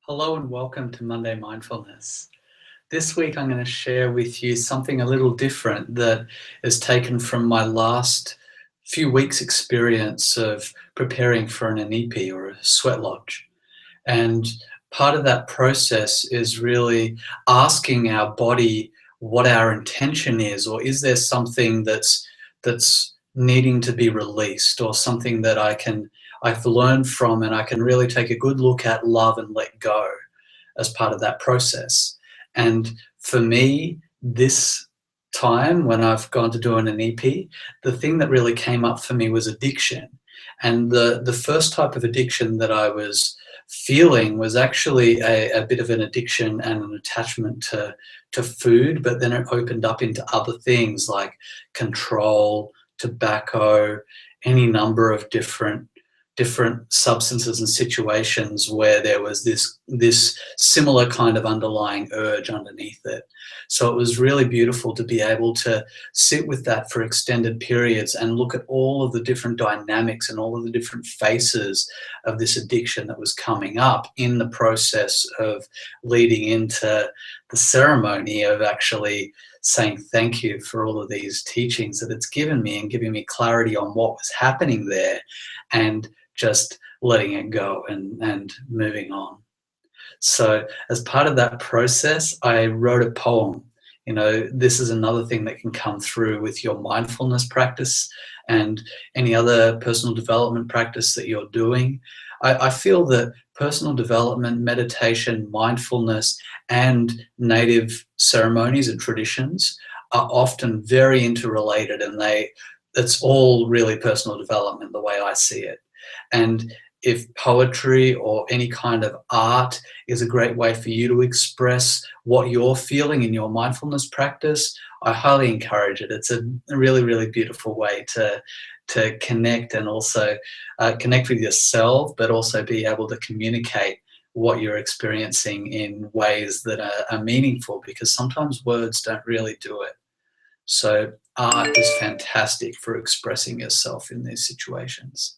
Hello and welcome to Monday Mindfulness. This week I'm going to share with you something a little different that is taken from my last few weeks' experience of preparing for an NEP or a sweat lodge. And part of that process is really asking our body what our intention is, or is there something that's needing to be released, or something that I've learned from and I can really take a good look at, love and let go as part of that process. And for me, this time when I've gone to do an NEP, the thing that really came up for me was addiction. And the first type of addiction that I was feeling was actually a bit of an addiction and an attachment to food, but then it opened up into other things like control, tobacco, any number of different substances and situations where there was this similar kind of underlying urge underneath it. So it was really beautiful to be able to sit with that for extended periods and look at all of the different dynamics and all of the different faces of this addiction that was coming up in the process of leading into the ceremony of actually saying thank you for all of these teachings that it's given me and giving me clarity on what was happening there, and just letting it go and moving on. So as part of that process, I wrote a poem. This is another thing that can come through with your mindfulness practice and any other personal development practice that you're doing. I feel that personal development, meditation, mindfulness, and native ceremonies and traditions are often very interrelated, and it's all really personal development the way I see it. And if poetry or any kind of art is a great way for you to express what you're feeling in your mindfulness practice, I highly encourage it. It's a really, really beautiful way to connect, and also connect with yourself, but also be able to communicate what you're experiencing in ways that are meaningful, because sometimes words don't really do it. So art is fantastic for expressing yourself in these situations.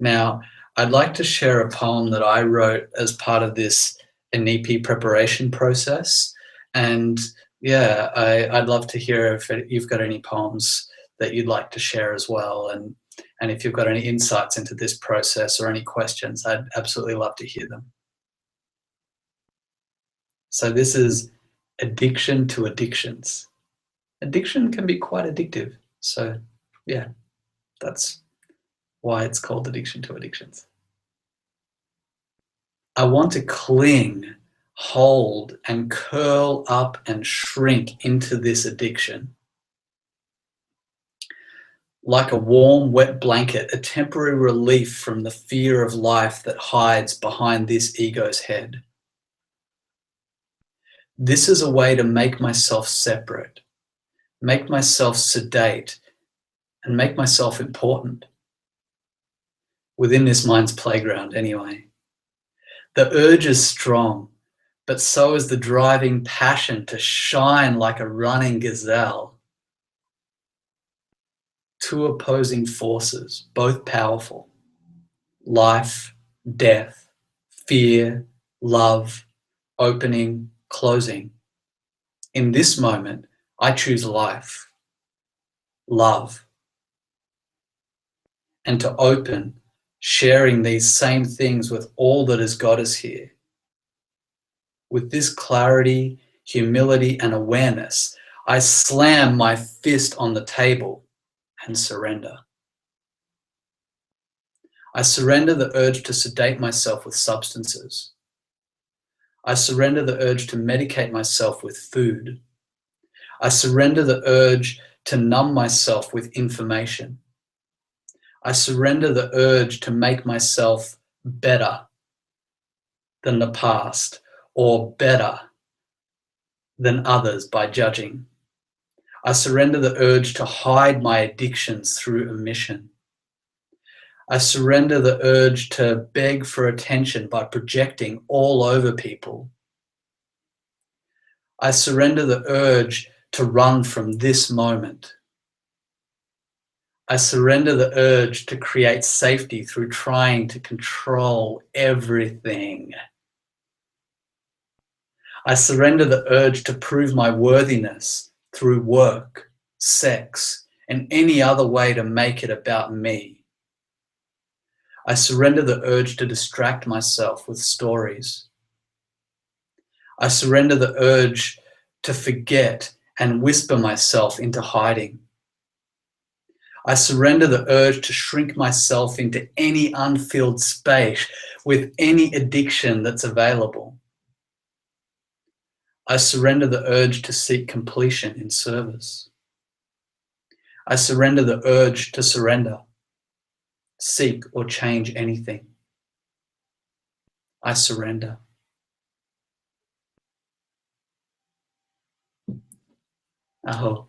Now, I'd like to share a poem that I wrote as part of this NEP preparation process. And yeah, I'd love to hear if you've got any poems that you'd like to share as well. And if you've got any insights into this process or any questions, I'd absolutely love to hear them. So this is Addiction to Addictions. Addiction can be quite addictive. So yeah, that's why it's called Addiction to Addictions. I want to cling, hold, and curl up and shrink into this addiction. Like a warm, wet blanket, a temporary relief from the fear of life that hides behind this ego's head. This is a way to make myself separate, make myself sedate, and make myself important. Within this mind's playground, anyway. The urge is strong, but so is the driving passion to shine like a running gazelle. Two opposing forces, both powerful. Life, death, fear, love, opening, closing. In this moment, I choose life, love, and to open, sharing these same things with all that has got us here. With this clarity, humility, and awareness, I slam my fist on the table and surrender. I surrender the urge to sedate myself with substances. I surrender the urge to medicate myself with food. I surrender the urge to numb myself with information. I surrender the urge to make myself better than the past or better than others by judging. I surrender the urge to hide my addictions through omission. I surrender the urge to beg for attention by projecting all over people. I surrender the urge to run from this moment. I surrender the urge to create safety through trying to control everything. I surrender the urge to prove my worthiness through work, sex, and any other way to make it about me. I surrender the urge to distract myself with stories. I surrender the urge to forget and whisper myself into hiding. I surrender the urge to shrink myself into any unfilled space with any addiction that's available. I surrender the urge to seek completion in service. I surrender the urge to surrender, seek or change anything. I surrender. Aho.